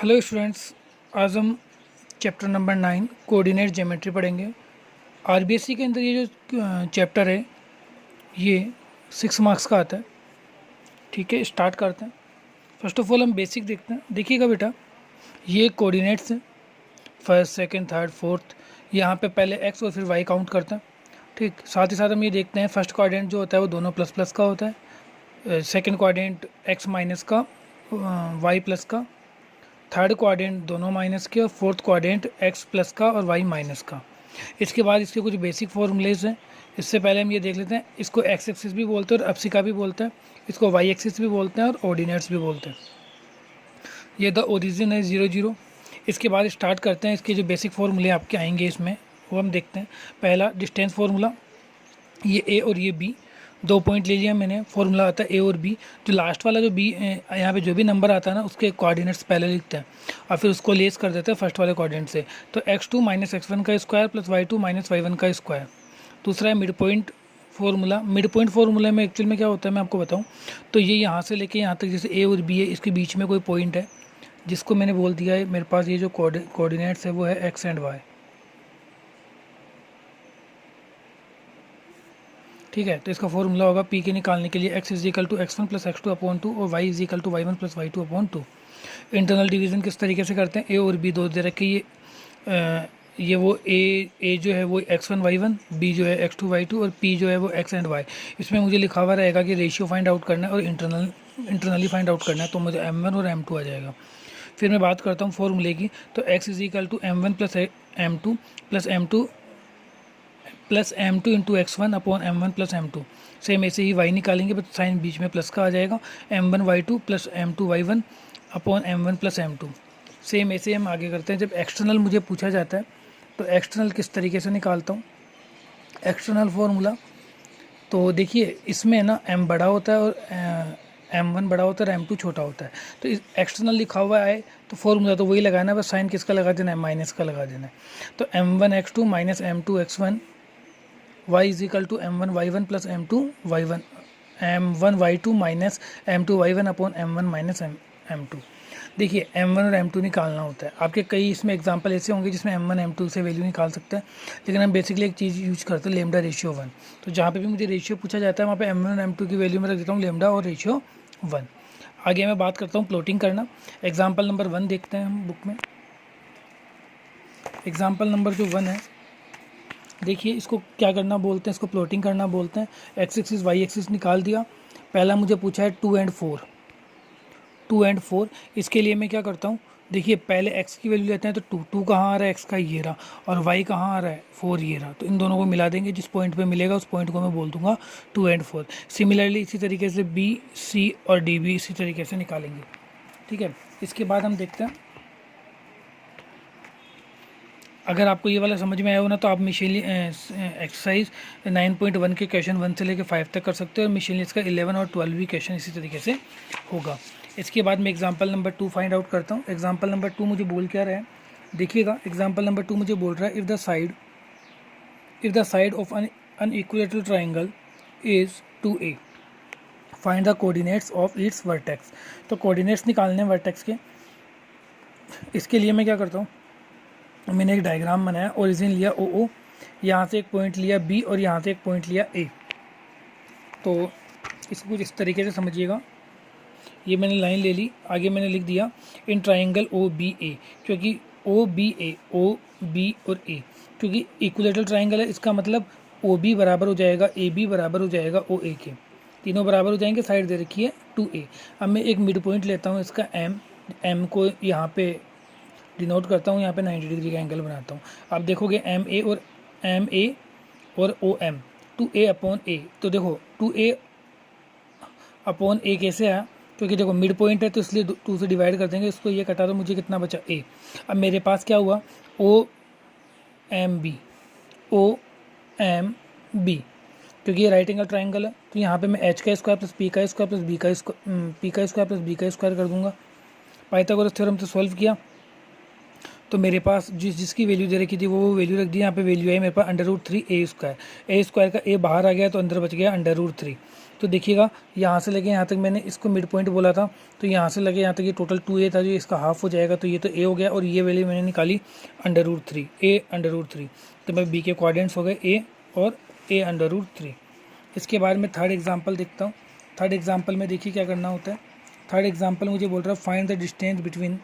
Hello students, आज हम chapter number 9 coordinate geometry पढ़ेंगे। आरबीएससी के अंदर ये जो चैप्टर है ये 6 मार्क्स का आता है। ठीक है, स्टार्ट करते हैं। फर्स्ट ऑफ ऑल हम बेसिक देखते हैं। देखिएगा बेटा, ये कोऑर्डिनेट्स हैं, फर्स्ट सेकंड थर्ड फोर्थ। यहाँ पे पहले एक्स और फिर वाई काउंट करते हैं। ठीक, साथ ही साथ हम ये देखते हैं फर्स्ट कोऑर्डिनेट जो होता है वो दोनों प्लस प्लस का होता है, सेकेंड कोऑर्डिनेट एक्स माइनस का, वाई प्लस का, थर्ड क्वाड्रेंट दोनों माइनस के, और फोर्थ क्वाड्रेंट एक्स प्लस का और वाई माइनस का। इसके बाद इसके कुछ बेसिक फॉर्मूलेज हैं। इससे पहले हम ये देख लेते हैं, इसको एक्स एक्सिस भी बोलते हैं और अप्सिका भी बोलते हैं, इसको वाई एक्सिस भी बोलते हैं और ऑर्डिनेट्स भी बोलते हैं। ये द ओरिजिन है 0 0। इसके बाद स्टार्ट करते हैं, इसके जो बेसिक फॉर्मूले आपके आएंगे इसमें वो हम देखते हैं। पहला डिस्टेंस फार्मूला, ये ए और ये बी, 2 पॉइंट ले लिया मैंने। फॉर्मूला आता है ए और बी। जो लास्ट वाला जो बी यहाँ पे जो भी नंबर आता है ना उसके कोऑर्डिनेट्स पहले लिखते हैं और फिर उसको लेस कर देते हैं फर्स्ट वाले कोऑर्डिनेट से। तो x2 माइनस x1 का square plus y2 minus y1 का स्क्वायर। दूसरा है mid point formula. Mid point formula में एक्चुअल में क्या होता है मैं आपको बताऊँ तो ये यहाँ से लेके यहाँ तक, जैसे ए और बी है, इसके बीच में कोई पॉइंट है जिसको मैंने बोल दिया है मेरे पास ये जो कोऑर्डिनेट्स है वो है एक्स एंड वाई। ठीक है, तो इसका फॉर्मूला होगा पी के निकालने के लिए x is equal to x1 plus x2 upon 2 और y is equal to y1 plus y2 upon 2। Internal division किस तरीके से करते हैं, ए और बी दो दे रखे, ये वो ए जो है वो x1 y1, बी जो है x2 y2 और p जो है वो x एंड y। इसमें मुझे लिखा हुआ रहेगा कि रेशियो फाइंड आउट करना है और इंटरनली फाइंड आउट करना है, तो मुझे m1 और m2 आ जाएगा। फिर मैं बात करता हूँ फॉर्मूले की, तो x is equal to m1 plus m2 plus m2 into x1 upon m1 plus m2। Same ऐसे ही y निकालेंगे बट साइन बीच में प्लस का आ जाएगा, m1 y2 plus m2 y1 upon m1 plus m2। Same ऐसे हम आगे करते हैं। जब एक्सटर्नल मुझे पूछा जाता है तो एक्सटर्नल किस तरीके से निकालता हूँ एक्सटर्नल फार्मूला। तो देखिए इसमें ना m बड़ा होता है और m1 बड़ा होता है और m2 छोटा होता है। तो इस एक्सटर्नल लिखा हुआ है तो फॉर्मूला तो वही लगाना है, बस साइन किसका लगा देना है, माइनस का लगा देना है। तो m1 x2 minus m2 x1 y is equal to m1 y1 plus m2 y1, m1 y2 minus m2 y1 upon m1 minus m2। देखिए m1 और m2 निकालना होता है। आपके कई इसमें एग्जांपल ऐसे होंगे जिसमें m1 m2 से वैल्यू निकाल सकते हैं, लेकिन हम बेसिकली एक चीज़ यूज करते हैं, लेमडा रेशियो 1। तो जहाँ पे भी मुझे रेशियो पूछा जाता है वहाँ पे m1 और m2 की वैल्यू में रख देता हूँ लेमडा और रेशियो 1। आगे मैं बात करता हूँ प्लॉटिंग करना। एग्जाम्पल नंबर 1 देखते हैं हम बुक में। एग्जाम्पल नंबर जो 1 है, देखिए इसको क्या करना बोलते हैं, इसको प्लॉटिंग करना बोलते हैं। एक्स एक्सिस वाई एक्सिस निकाल दिया। पहला मुझे पूछा है 2 एंड 4। इसके लिए मैं क्या करता हूँ, देखिए पहले x की वैल्यू लेते हैं तो 2 कहाँ आ रहा है, x का ये रहा, और y कहाँ आ रहा है 4 ये रहा। तो इन दोनों को मिला देंगे, जिस पॉइंट पे मिलेगा उस पॉइंट को मैं बोल दूंगा 2 एंड 4। सिमिलरली इसी तरीके से b c और d भी इसी तरीके से निकालेंगे। ठीक है, इसके बाद हम देखते हैं, अगर आपको ये वाला समझ में आया हो ना तो आप मिशेली एक्सरसाइज 9.1 के क्वेश्चन 1 से लेकर 5 तक कर सकते हो, और मिशेली का 11 और 12 भी क्वेश्चन इसी तरीके से होगा। इसके बाद मैं एग्जांपल नंबर 2 फाइंड आउट करता हूँ। एग्जांपल नंबर 2 मुझे बोल क्या रहा है, देखिएगा। एग्जांपल नंबर 2 मुझे बोल रहा है if the side of an equilateral triangle is 2a, find the coordinates of its vertex. तो कोऑर्डिनेट्स निकालने हैं वर्टेक्स के। इसके लिए मैं क्या करता हूँ, मैंने एक डायग्राम बनाया। ओरिजिन लिया ओ, यहाँ से एक पॉइंट लिया बी और यहाँ से एक पॉइंट लिया ए। तो इसको कुछ इस तरीके से समझिएगा। ये मैंने लाइन ले ली, आगे मैंने लिख दिया इन ट्राइंगल ओ बी ए, क्योंकि ओ बी और ए क्योंकि इक्विलेटरल ट्राइंगल है, इसका मतलब ओ बी बराबर हो जाएगा ए बी बराबर हो जाएगा ओ ए के, तीनों बराबर हो जाएंगे। साइड दे रखी है 2a। अब मैं एक मिड पॉइंट लेता हूँ इसका m को यहाँ पे डिनोट करता हूँ, यहाँ पे 90 डिग्री का एंगल बनाता हूँ। आप देखोगे एम ए और ओ एम 2a अपॉन ए। तो देखो 2a अपॉन ए कैसे आया, क्योंकि देखो मिड पॉइंट है तो इसलिए 2 से डिवाइड कर देंगे इसको, ये कटा तो मुझे कितना बचा a। अब मेरे पास क्या हुआ ओ एम बी, क्योंकि ये राइट एंगल ट्राइंगल है तो यहाँ पे मैं h का स्क्वायर प्लस p का स्क्वायर प्लस b का स्क्वायर प्लस b का स्क्वायर कर दूंगा। पाइथागोरस थ्योरम से सॉल्व किया तो मेरे पास जिसकी वैल्यू दे रखी थी वो वैल्यू रख दी। यहाँ पे वैल्यू है मेरे पास √3 ए स्क्वायर का ए बाहर आ गया तो अंदर बच गया √3। तो देखिएगा यहाँ से लगे यहाँ तक मैंने इसको मिड पॉइंट बोला था, तो यहाँ से लगे यहाँ तक ये टोटल 2a था, जो इसका हाफ हो जाएगा, तो ये तो a हो गया और ये वैल्यू मैंने निकाली √3 a√3। तो मैं b के कोऑर्डिनेट्स हो गए a और a√3। इसके बाद में थर्ड एग्जाम्पल देखता हूँ। थर्ड एग्जाम्पल में देखिए क्या करना होता है। थर्ड एग्जाम्पल मुझे बोल रहा है find the distance between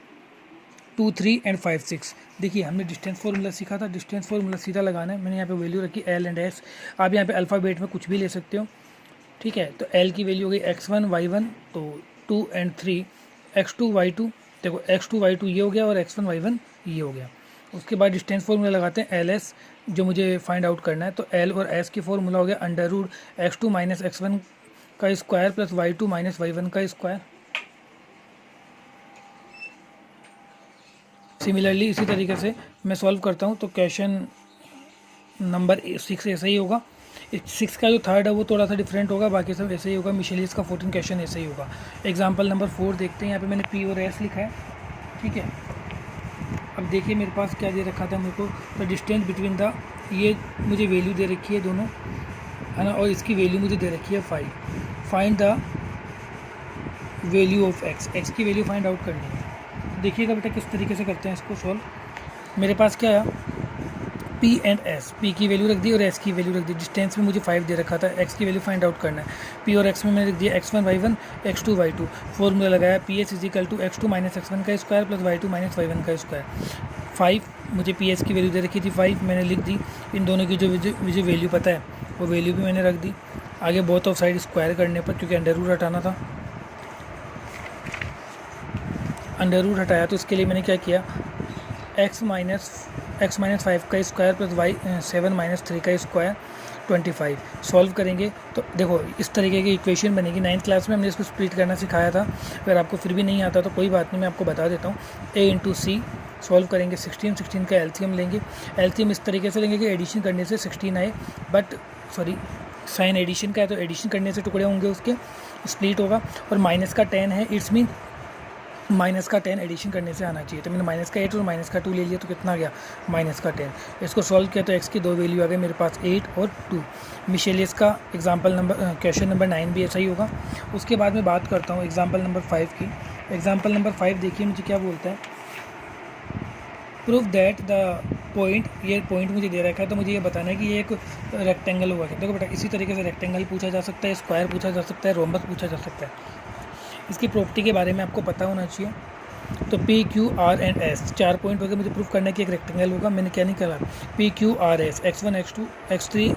2, 3 and 5, 6। देखिए हमने डिस्टेंस फार्मूला सीखा था, डिस्टेंस फार्मूला सीधा लगाना है। मैंने यहाँ पे वैल्यू रखी L एंड S। आप यहाँ पे अल्फ़ाबेट में कुछ भी ले सकते हो, ठीक है। तो L की वैल्यू हो गई x1 y1, तो 2 एंड 3, x2 y2। देखो x2 y2 ये हो गया और x1 y1 ये हो गया। उसके बाद डिस्टेंस फार्मूला लगाते हैं LS, जो मुझे फाइंड आउट करना है। तो L और S की फार्मूला हो गया √x2 - x1 का स्क्वायर प्लस y2 - y1 का स्क्वायर। सिमिलरली इसी तरीके से मैं सॉल्व करता हूँ। तो क्वेश्चन नंबर 6 ऐसा ही होगा। 6 का जो थर्ड है वो थोड़ा सा डिफरेंट होगा, बाकी सब ऐसे ही होगा। मिशेलियस का 14 क्वेश्चन ऐसे ही होगा। एग्जाम्पल नंबर 4 देखते हैं। यहाँ पे मैंने P और S लिखा है, ठीक है। अब देखिए मेरे पास क्या दे रखा था मेरे को, तो डिस्टेंस बिटवीन द, ये मुझे वैल्यू दे रखी है दोनों, है ना, और इसकी वैल्यू मुझे दे रखी है 5। Find the value of x की वैल्यू फाइंड आउट करनी है। देखिएगा बेटा किस तरीके से करते हैं इसको सॉल्व। मेरे पास क्या है, P एंड S, P की वैल्यू रख दी और S की वैल्यू रख दी। डिस्टेंस में मुझे 5 दे रखा था, X की वैल्यू फाइंड आउट करना है। P और X में मैंने रख दिया x1 y1 x2 y2। Formula लगाया PS = x2 - x1 का स्क्वायर प्लस y2 - y1 का स्क्वायर। 5 मुझे PS की वैल्यू दे रखी थी, 5 मैंने लिख दी। इन दोनों की जो मुझे वैल्यू पता है वो वैल्यू भी मैंने रख दी। आगे बोथ ऑफ साइड स्क्वायर करने पर, क्योंकि अंडर हटाना था, अंडर हटाया, तो इसके लिए मैंने क्या किया, x - 5 का स्क्वायर प्लस y 7 - 3 का स्क्वायर 25। सॉल्व करेंगे तो देखो इस तरीके की इक्वेशन बनेगी। 9th क्लास में हमने इसको स्प्लिट करना सिखाया था। अगर आपको फिर भी नहीं आता तो कोई बात नहीं, मैं आपको बता देता हूँ। a × c सॉल्व करेंगे। 16 का एलसीएम लेंगे। एलसीएम इस तरीके से लेंगे कि एडिशन करने से 16 आए, बट सॉरी साइन एडिशन का है तो एडिशन करने से टुकड़े होंगे उसके, स्प्लिट होगा। और माइनस का 10 है, इट्स मीन माइनस का 10 एडिशन करने से आना चाहिए। तो मैंने -8 और -2 ले लिया, तो कितना आ गया -10। इसको सॉल्व किया तो x की दो वैल्यू आ गई मेरे पास, 8 और 2। मिशेलियस का एग्जाम्पल नंबर क्वेश्चन नंबर 9 भी ऐसा ही होगा। उसके बाद मैं बात करता हूँ एग्जाम्पल नंबर 5 की। एग्जाम्पल नंबर 5 देखिए मुझे क्या बोलता है, प्रूफ दैट द पॉइंट, ये पॉइंट मुझे दे रखा है, तो मुझे ये बताना है कि ये एक रेक्टेंगल हुआ है। देखो बेटा इसी तरीके से रेक्टेंगल पूछा जा सकता है, स्क्वायर पूछा जा सकता है, रोम्बस पूछा जा सकता है। इसकी प्रॉपर्टी के बारे में आपको पता होना चाहिए। तो P, Q, R and S 4 point हो गए। मुझे प्रूफ करना है कि एक रेक्टेंगल होगा। मैंने क्या निकाला, P, Q, R, S, x1 x2 x3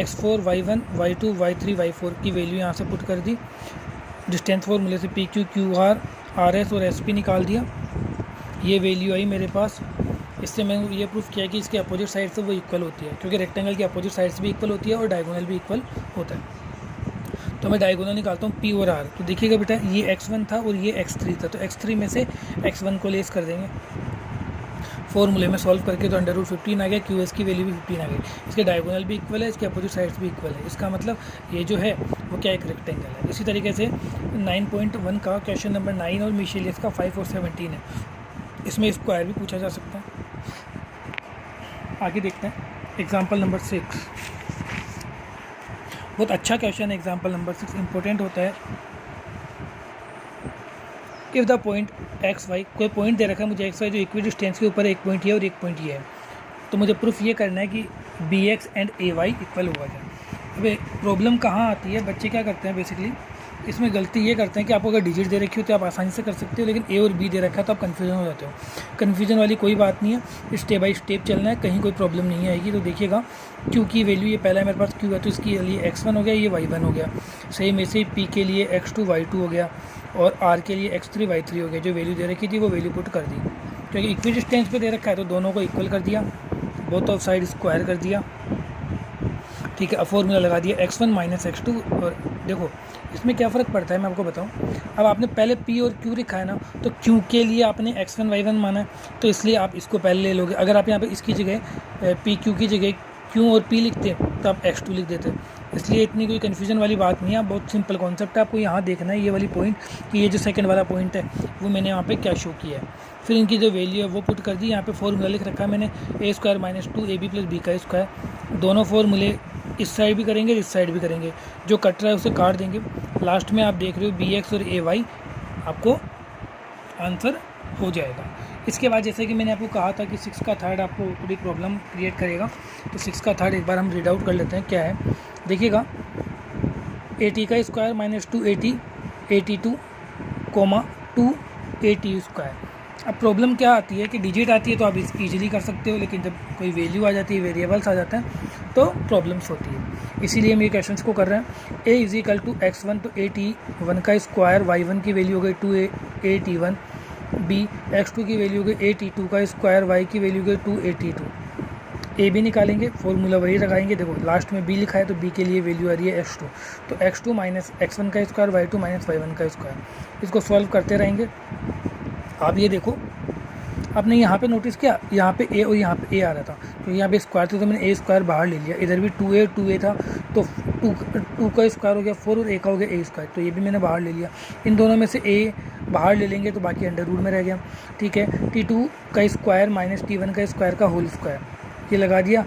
x4 y1 y2 y3 y4 की वैल्यू यहाँ से पुट कर दी। डिस्टेंस फॉर्मूले से P, Q, Q, R, RS और SP निकाल दिया। ये वैल्यू आई मेरे पास। इससे मैंने ये प्रूफ किया कि इसके अपोजिट साइड से वो इक्वल होती है, क्योंकि रेक्टेंगल की अपोजिट साइड से भी इक्वल होती है और डायगोनल भी इक्वल होता है। तो मैं डायगोनल निकालता हूँ P और R। तो देखिएगा बेटा ये x1 था और ये x3 था, तो x3 में से x1 को लेस कर देंगे फॉर्मूले में सॉल्व करके, तो √15 आ गया। QS की वैल्यू भी 15 आ गई। इसके डायगोनल भी इक्वल है, इसके अपोजिट साइड्स भी इक्वल है। इसका मतलब ये जो है वो क्या एक रेक्टेंगल है। इसी तरीके से 9.1 का क्वेश्चन नंबर 9 और मिशेलियस का 5 और 17 है। इसमें स्क्वायर भी पूछा जा सकता है। आगे देखते हैं एग्जाम्पल नंबर 6। बहुत अच्छा क्वेश्चन है एग्जाम्पल नंबर 6, इंपॉर्टेंट होता है। If the point x y, कोई पॉइंट दे रखा है मुझे एक्स वाई जो इक्वी डिस्टेंस के ऊपर एक पॉइंट ये और एक पॉइंट ये है, तो मुझे प्रूफ ये करना है कि B X and A Y equal होगा क्या। अबे प्रॉब्लम कहाँ आती है, बच्चे क्या करते हैं बेसिकली इसमें गलती ये करते हैं कि आपको अगर डिजिट दे रखी हो तो आप आसानी से कर सकते हो, लेकिन ए और बी दे रखा है तो आप कन्फ्यूजन हो जाते हो। कन्फ्यूजन वाली कोई बात नहीं है, स्टेप बाय स्टेप चलना है, कहीं कोई प्रॉब्लम नहीं आएगी। तो देखिएगा क्यू की वैल्यू ये पहला मेरे पास क्यू है, तो इसके लिए x1 हो गया, ये y1 हो गया। सेम ऐसे ही पी के लिए x2 y2 हो गया और आर के लिए x3 y3 हो गया। जो वैल्यू दे रखी थी वो वैल्यू पुट कर दी, क्योंकि इक्वी डिस्टेंस पे दे रखा है तो दोनों को इक्वल कर दिया, बोथ ऑफ साइड स्क्वायर कर दिया। ठीक है, अब फॉर्मूला लगा दिया x1 - x2। और देखो इसमें क्या फ़र्क पड़ता है मैं आपको बताऊं। अब आपने पहले p और q लिखा है ना, तो q के लिए आपने x1 y1 माना है, तो इसलिए आप इसको पहले ले लोगे। अगर आप यहाँ पे इसकी जगह p q की जगह q और p लिखते तो आप x2 लिख देते। इसलिए इतनी कोई कन्फ्यूजन वाली बात नहीं है, बहुत सिंपल कॉन्सेप्ट है। आपको यहाँ देखना है ये वाली पॉइंट कि ये जो सेकंड वाला पॉइंट है वो मैंने यहाँ पे क्या शो किया है। फिर इनकी जो वैल्यू है वो पुट कर दी। यहाँ पे फॉर्मूला लिख रखा है मैंने a² - 2ab + b का स्क्वायर। दोनों फॉर्मूले इस साइड भी करेंगे, इस साइड भी करेंगे, जो कट रहा है उसे काट देंगे। लास्ट में आप देख रहे हो bx और ay आपको आंसर हो जाएगा। इसके बाद जैसे कि मैंने आपको कहा था कि 6 का थर्ड आपको थोड़ी प्रॉब्लम क्रिएट करेगा, तो 6 का थर्ड एक बार हम रीड आउट कर लेते हैं क्या है। देखिएगा, at का स्क्वायर - 2at 82, 2at स्क्वायर। अब प्रॉब्लम क्या आती है कि डिजिट आती है तो आप इजीली कर सकते हो, लेकिन जब कोई वैल्यू आ जाती है, वेरिएबल्स आ जाते हैं तो प्रॉब्लम्स होती है। इसीलिए हम ये क्वेश्चंस को कर रहे हैं। a = x1, तो at1 का स्क्वायर, y1 की वैल्यू हो गई 2at1, b x2 की वैल्यू हो गई at2 का स्क्वायर, y की वैल्यू हो गई 2at2। ए भी निकालेंगे, फॉर्मूला वही लगाएंगे। देखो लास्ट में b लिखा है तो b के लिए वैल्यू आ रही है x2, तो x2 - x1 का स्क्वायर, y2 - y1 का स्क्वायर। इसको सॉल्व करते रहेंगे। आप ये देखो, आपने यहाँ पे नोटिस किया, यहाँ पे a और यहाँ पे a आ रहा था, तो यहाँ पे स्क्वायर था तो मैंने a² बाहर ले लिया। इधर भी 2a था तो 2 का स्क्वायर हो गया 4 और a का हो गया a², तो ये भी मैंने बाहर ले लिया। इन दोनों में से a बाहर ले लेंगे तो बाकी अंडर रूट में रह गया। ठीक है, t2 का स्क्वायर - t1 का स्क्वायर का होल स्क्वायर, ये लगा दिया।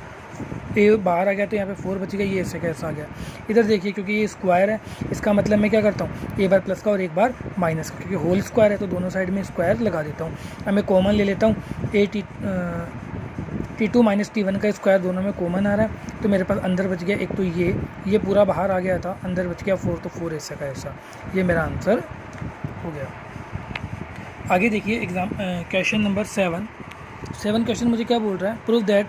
ए बाहर आ गया तो यहाँ पे 4 बच गया, ये ऐसे कैसा आ गया। इधर देखिए, क्योंकि ये स्क्वायर है, इसका मतलब मैं क्या करता हूँ, एक बार प्लस का और एक बार माइनस का, क्योंकि होल स्क्वायर है तो दोनों साइड में स्क्वायर लगा देता हूँ। अब मैं कॉमन ले लेता हूँ, t2 - t1 का स्क्वायर दोनों में कॉमन आ रहा है, तो मेरे पास अंदर बच गया एक, तो ये पूरा बाहर आ गया था, अंदर बच गया 4, तो 4 ऐसा का ऐसा, ये मेरा आंसर हो गया। आगे देखिए क्वेश्चन नंबर 7 क्वेश्चन मुझे क्या बोल रहा है, प्रूव दैट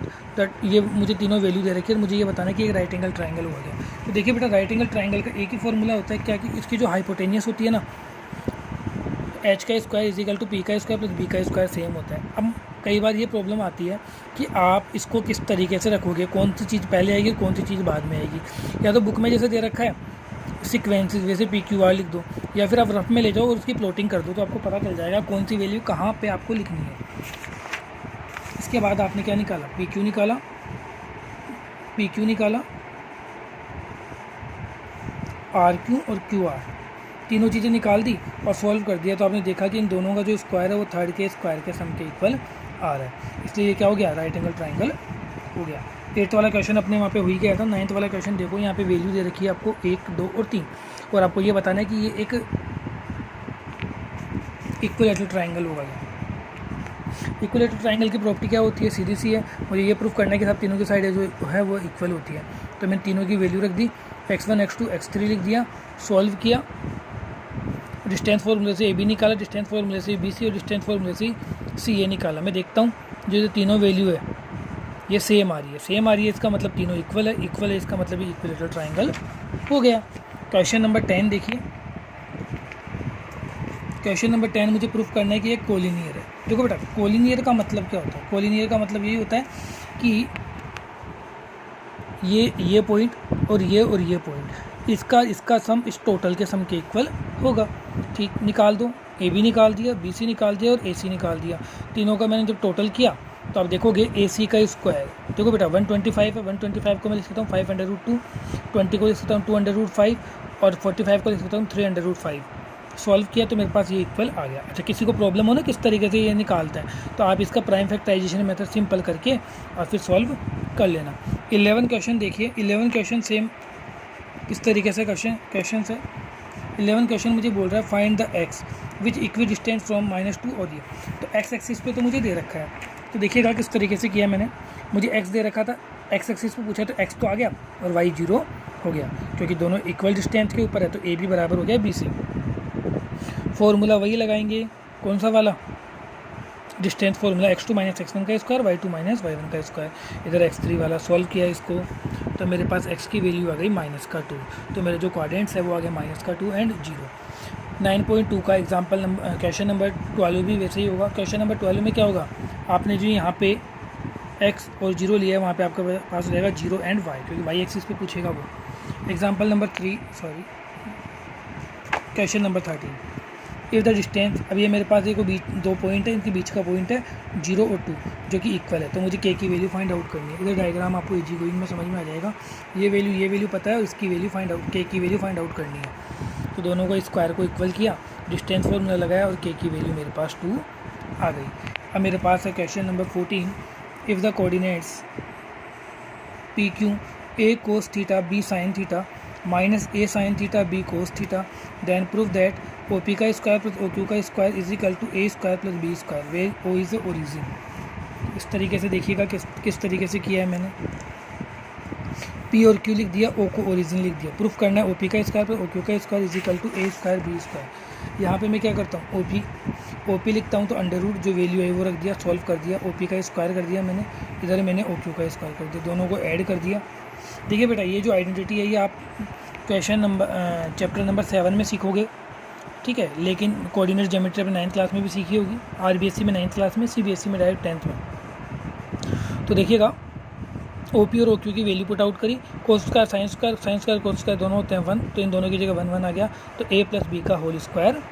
ये मुझे तीनों वैल्यू दे रखी है, मुझे ये बताना है कि एक राइट एंगल ट्रायंगल हुआ गया। तो देखिए बेटा, राइट एंगल ट्रायंगल का एक ही फॉर्मूला होता है क्या, कि इसकी जो हाइपोटेनियस होती है ना, h का स्क्वायर = p का स्क्वायर + b का स्क्वायर सेम होता है। अब कई बार ये प्रॉब्लम आती है कि आप इसको किस तरीके से रखोगे, कौन सी चीज़ पहले आएगी, कौन सी चीज़ बाद में आएगी। या तो बुक में जैसे दे रखा है सिक्वेंसेस, वैसे PQR लिख दो, या फिर आप रफ में ले जाओ और उसकी प्लॉटिंग कर दो, तो आपको पता चल जाएगा कौन सी वैल्यू कहाँ पे आपको लिखनी है। इसके बाद आपने क्या निकाला, PQ निकाला, RQ और QR, तीनों चीज़ें निकाल दी और सॉल्व कर दिया। तो आपने देखा कि इन दोनों का जो स्क्वायर है वो थर्ड के स्क्वायर के सम के इक्वल आ रहा है, इसलिए ये क्या हो गया, राइट एंगल ट्रायंगल हो गया। 8th वाला क्वेश्चन अपने वहाँ पे हो ही गया था। 9th वाला क्वेश्चन देखो, यहाँ पे वैल्यू दे रखी है आपको 1, 2 और 3, और आपको ये बताना है कि ये एक इक्विलैटरल ट्रायंगल होगा। इक्विलैटरल ट्रायंगल की प्रॉपर्टी क्या होती है, सीधी सी है, मुझे ये प्रूफ करना है कि सब तीनों की साइड जो है वो इक्वल होती है। तो मैंने तीनों की वैल्यू रख दी, x1 x2 x3 लिख दिया, सॉल्व किया, डिस्टेंस फॉर्मूले से AB निकाला, डिस्टेंस फॉर्मूले से BC और डिस्टेंस फॉर्मूले से CA निकाला। मैं देखता हूँ जो तीनों वैल्यू है ये सेम आ रही है, इसका मतलब तीनों इक्वल है, इसका मतलब ये इक्विलैटरल ट्रायंगल हो गया। क्वेश्चन नंबर 10 देखिए, क्वेश्चन नंबर 10 मुझे प्रूफ करना है कि ये कोलिनियर है। देखो बेटा, कोलिनियर का मतलब क्या होता है, कोलिनियर का मतलब यही होता है कि ये पॉइंट और ये पॉइंट, इसका सम इस टोटल के सम के इक्वल होगा। ठीक, निकाल दो, AB निकाल दिया, BC निकाल दिया और AC निकाल दिया। तीनों का मैंने जब टोटल किया तो आप देखोगे AC का स्क्वायर, देखो बेटा 125 है, 125 को मैं लिख सकता हूँ 5√2, 20 को लिख सकता हूँ 2√5 और 45 को लिख सकता हूँ 3√5। सॉल्व किया तो मेरे पास ये इक्वल आ गया। अच्छा, किसी को प्रॉब्लम हो ना किस तरीके से ये निकालता है, तो आप इसका प्राइम फैक्टराइजेशन मेथड सिंपल करके और फिर सॉल्व कर लेना। 11 क्वेश्चन देखिए, 11 क्वेश्चन सेम किस तरीके से क्वेश्चन है। 11 क्वेश्चन मुझे बोल रहा है find the x which equi distance from -2 और ये, तो x एक्सिस पे तो मुझे दे रखा है, तो देखिएगा किस तरीके से किया मैंने। मुझे x दे रखा था, x एक्सिस पे पूछा तो x तो आ गया और y 0 हो गया, क्योंकि दोनों इक्वल डिस्टेंस के ऊपर है तो AB बराबर हो गया BC। फॉर्मूला वही लगाएंगे, कौन सा वाला, डिस्टेंस फॉर्मूला, x2 - x1 का स्क्वायर, y2 - y1 का स्क्वायर। इधर x3 वाला सॉल्व किया इसको, तो मेरे पास x की वैल्यू आ गई -2, तो मेरे जो कोऑर्डिनेट्स है वो आ गया -2 एंड 0। 9.2 का एग्जाम्पल क्वेश्चन नंबर 12 भी वैसे ही होगा। क्वेश्चन नंबर 12 में क्या होगा, आपने जो यहाँ पे x और 0 लिया है वहाँ पे आपके पास रहेगा 0 एंड y, क्योंकि y एक्सिस पे पूछेगा वो। Example number 3, question number 13, if the distance, अब ये मेरे पास देखो बीच 2 पॉइंट है, इनके बीच का पॉइंट है 0 और 2 जो कि इक्वल है, तो मुझे के की वैल्यू फाइंड आउट करनी है। इधर डायग्राम आपको इजी गोइंग में समझ में आ जाएगा। ये वैल्यू पता है और इसकी वैल्यू फाइंड आउट, के की वैल्यू फाइंड आउट करनी है। तो दोनों को स्क्वायर को इक्वल किया, डिस्टेंस फॉर्मूला लगाया और के की वैल्यू मेरे पास 2 आ गई। अब मेरे पास है question number 14, if the coordinates P Q a cos theta b sine theta minus a sine theta b cos theta, then prove that O P का स्क्वायर प्लस ओ क्यू का square is equal to a square plus b square where O is the origin. इस तरीके से देखिएगा किस तरीके से किया है मैंने। पी और क्यू लिख दिया, ओ को ओरिजिन लिख दिया। प्रूफ करना है ओ पी का स्क्वायर प्लस ओ क्यू का square is equal to a square b square. यहाँ पे मैं क्या करता हूँ, ओ पी लिखता हूँ तो अंडर रूट जो वैल्यू है वो रख दिया, सॉल्व कर दिया, ओ पी का स्क्वायर कर दिया मैंने, इधर मैंने ओ क्यू का स्क्वायर कर दिया, दोनों को ऐड कर दिया। देखिए बेटा, ये जो आइडेंटिटी है ये आप क्वेश्चन नंबर चैप्टर नंबर 7 में सीखोगे, ठीक है, लेकिन कोऑर्डिनेट ज्योमेट्री अपने 9th क्लास में भी सीखी होगी, RBSC में 9th क्लास में, CBSE में डायरेक्ट 10th में। तो देखिएगा, ओ पी और ओ क्यू की वैल्यू पुट आउट करी, cos square sine square cos square दोनों होते हैं 1, तो इन दोनों की जगह 1 1 आ गया, तो ए प्लस बी का होल स्क्वायर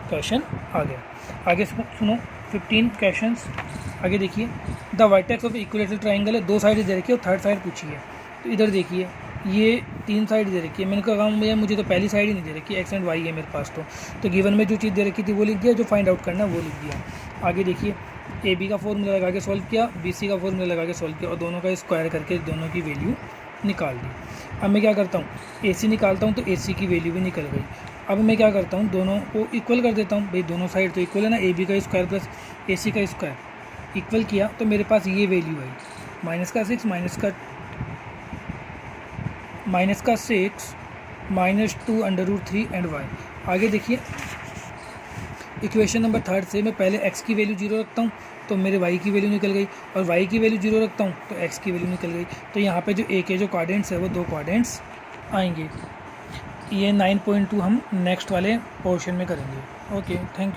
क्वेश्चन आ गया। आगे सुनो 15 क्वेश्चंस। आगे देखिए, the vertex of equilateral triangle है, 2 साइड दे रखी है और थर्ड साइड पूछी है। तो इधर देखिए, ये 3 साइड दे रखी है, मैंने कहा मुझे तो पहली साइड ही नहीं दे रखी, एक्स एंड वाई है मेरे पास। तो गिवन में जो चीज़ दे रखी थी वो लिख दिया, जो फाइंड आउट करना है वो लिख दिया। आगे देखिए, ए बी का फॉर्मूला लगा के सॉल्व किया, बी सी का फॉर्मूला लगा के सॉल्व किया और दोनों का स्क्वायर करके दोनों की वैल्यू निकाल दी। अब मैं क्या करता हूँ, ए सी निकालता हूँ तो ए सी की वैल्यू भी निकल गई। अब मैं क्या करता हूँ, दोनों को इक्वल कर देता हूँ, भाई दोनों साइड तो इक्वल है ना, ए बी का स्क्वायर प्लस ए सी का स्क्वायर इक्वल किया तो मेरे पास ये वैल्यू आई, -6 -6 -2 अंडर रूट 3 एंड वाई। आगे देखिए, इक्वेशन नंबर 3 से मैं पहले x की वैल्यू 0 रखता हूँ तो मेरे y की वैल्यू निकल गई, और y की वैल्यू 0 रखता हूँ तो x की वैल्यू निकल गई। तो यहाँ पे जो a के जो कोऑर्डिनेट्स है वो 2 कोऑर्डिनेट्स आएंगे। ये 9.2 हम नेक्स्ट वाले पोर्शन में करेंगे। Okay, thank you.